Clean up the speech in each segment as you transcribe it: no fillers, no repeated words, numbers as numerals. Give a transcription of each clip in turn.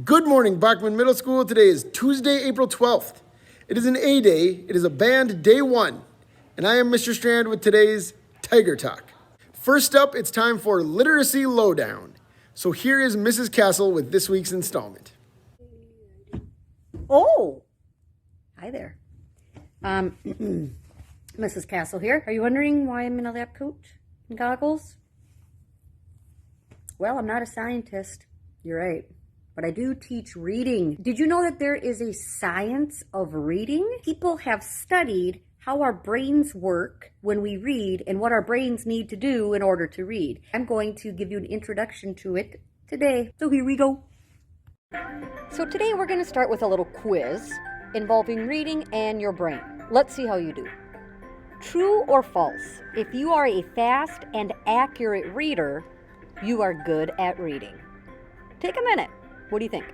Good morning, Bachman Middle School. Today is Tuesday, April 12th. It is an A day. It is a band day one. And I am Mr. Strand with today's Tiger Talk. First up, it's time for Literacy Lowdown. So here is Mrs. Castle with this week's installment. Oh, hi there. Mrs. Castle here. Are you wondering why I'm in a lab coat and goggles? Well, I'm not a scientist. You're right. But I do teach reading. Did you know that there is a science of reading? People have studied how our brains work when we read and what our brains need to do in order to read. I'm going to give you an introduction to it today. So here we go. So today we're going to start with a little quiz involving reading and your brain. Let's see how you do. True or false? If you are a fast and accurate reader, you are good at reading. Take a minute. What do you think?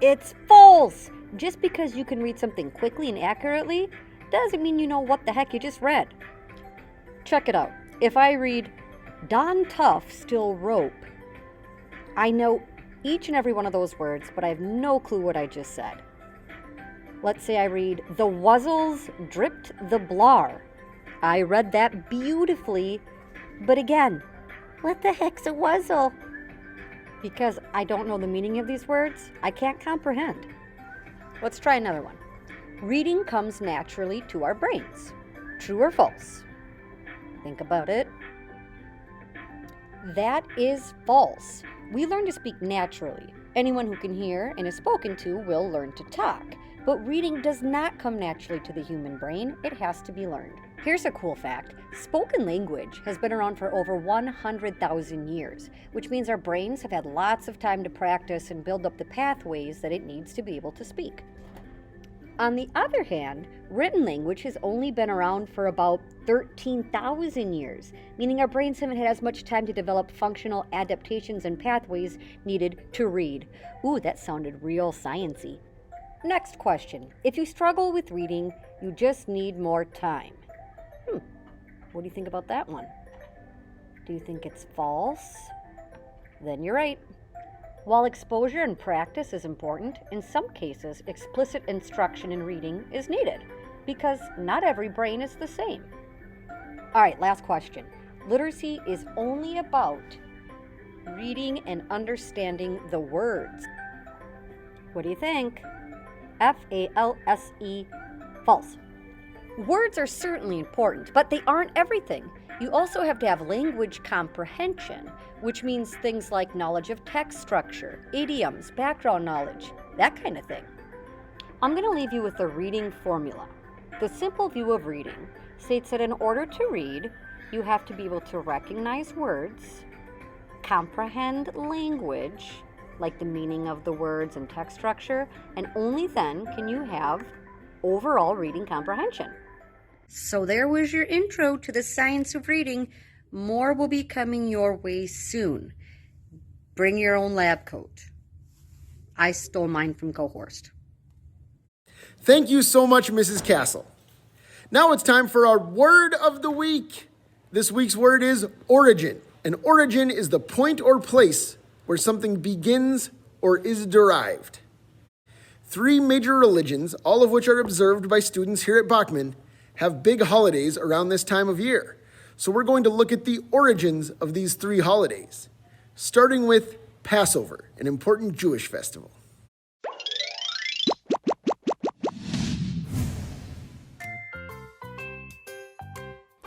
It's false! Just because you can read something quickly and accurately doesn't mean you know what the heck you just read. Check it out. If I read, Don Tuff still rope, I know each and every one of those words, but I have no clue what I just said. Let's say I read, the wuzzles dripped the blar. I read that beautifully, but again, what the heck's a wuzzle? Because I don't know the meaning of these words, I can't comprehend. Let's try another one. Reading comes naturally to our brains. True or false? Think about it. That is false. We learn to speak naturally. Anyone who can hear and is spoken to will learn to talk. But reading does not come naturally to the human brain. It has to be learned. Here's a cool fact. Spoken language has been around for over 100,000 years, which means our brains have had lots of time to practice and build up the pathways that it needs to be able to speak. On the other hand, written language has only been around for about 13,000 years, meaning our brains haven't had as much time to develop functional adaptations and pathways needed to read. Ooh, that sounded real science-y. Next question. If you struggle with reading, you just need more time. What do you think about that one? Do you think it's false? Then you're right. While exposure and practice is important, in some cases, explicit instruction in reading is needed because not every brain is the same. All right, last question. Literacy is only about reading and understanding the words. What do you think? F-A-L-S-E, false. Words are certainly important, but they aren't everything. You also have to have language comprehension, which means things like knowledge of text structure, idioms, background knowledge, that kind of thing. I'm going to leave you with a reading formula. The simple view of reading states that in order to read, you have to be able to recognize words, comprehend language, like the meaning of the words and text structure, and only then can you have overall reading comprehension. So there was your intro to the science of reading. More will be coming your way soon. Bring your own lab coat. I stole mine from Cohorst. Thank you so much, Mrs. Castle. Now it's time for our word of the week. This week's word is origin. An origin is the point or place where something begins or is derived. 3 major religions, all of which are observed by students here at Bachman, have big holidays around this time of year. So we're going to look at the origins of these 3 holidays, starting with Passover, an important Jewish festival.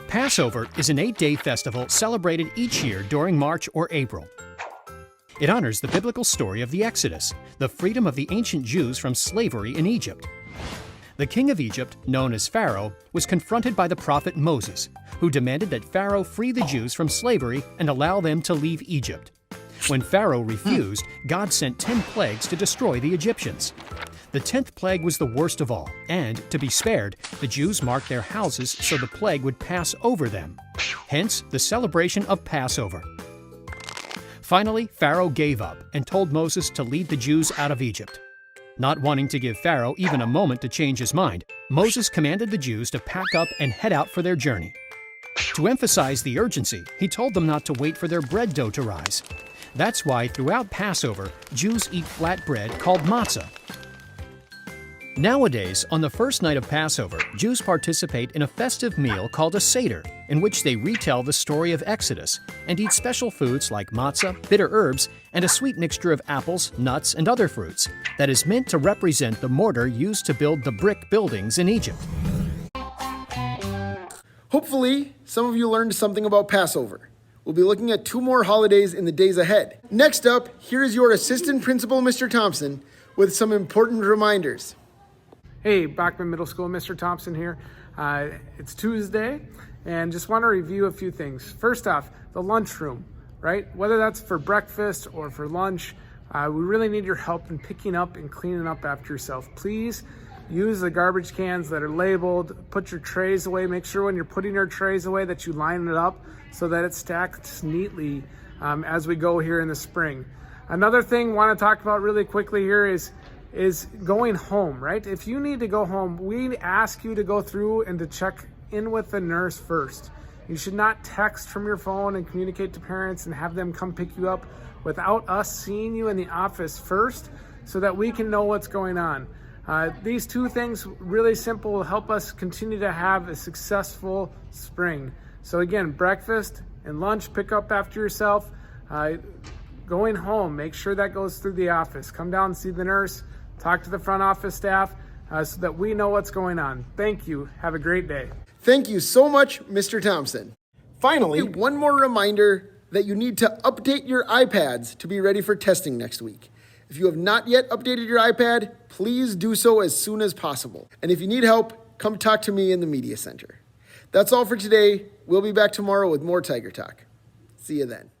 Passover is an 8-day festival celebrated each year during March or April. It honors the biblical story of the Exodus, the freedom of the ancient Jews from slavery in Egypt. The king of Egypt, known as Pharaoh, was confronted by the prophet Moses, who demanded that Pharaoh free the Jews from slavery and allow them to leave Egypt. When Pharaoh refused, God sent 10 plagues to destroy the Egyptians. The 10th plague was the worst of all, and, to be spared, the Jews marked their houses so the plague would pass over them. Hence, the celebration of Passover. Finally, Pharaoh gave up and told Moses to lead the Jews out of Egypt. Not wanting to give Pharaoh even a moment to change his mind, Moses commanded the Jews to pack up and head out for their journey. To emphasize the urgency, he told them not to wait for their bread dough to rise. That's why throughout Passover, Jews eat flatbread called matzah. Nowadays, on the first night of Passover, Jews participate in a festive meal called a Seder, in which they retell the story of Exodus and eat special foods like matzah, bitter herbs, and a sweet mixture of apples, nuts, and other fruits that is meant to represent the mortar used to build the brick buildings in Egypt. Hopefully, some of you learned something about Passover. We'll be looking at 2 more holidays in the days ahead. Next up, here is your assistant principal, Mr. Thompson, with some important reminders. Hey, Bachman Middle School, Mr. Thompson here. It's Tuesday, and just want to review a few things. First off, the lunchroom, right? Whether that's for breakfast or for lunch, we really need your help in picking up and cleaning up after yourself. Please use the garbage cans that are labeled. Put your trays away. Make sure when you're putting your trays away that you line it up so that it stacks neatly as we go here in the spring. Another thing I want to talk about really quickly here is going home, right? If you need to go home, we ask you to go through and to check in with the nurse first. You should not text from your phone and communicate to parents and have them come pick you up without us seeing you in the office first so that we can know what's going on. These 2 things, really simple, will help us continue to have a successful spring. So again, breakfast and lunch, pick up after yourself. Going home, make sure that goes through the office. Come down and see the nurse. Talk to the front office staff so that we know what's going on. Thank you. Have a great day. Thank you so much, Mr. Thompson. Finally, one more reminder that you need to update your iPads to be ready for testing next week. If you have not yet updated your iPad, please do so as soon as possible. And if you need help, come talk to me in the Media Center. That's all for today. We'll be back tomorrow with more Tiger Talk. See you then.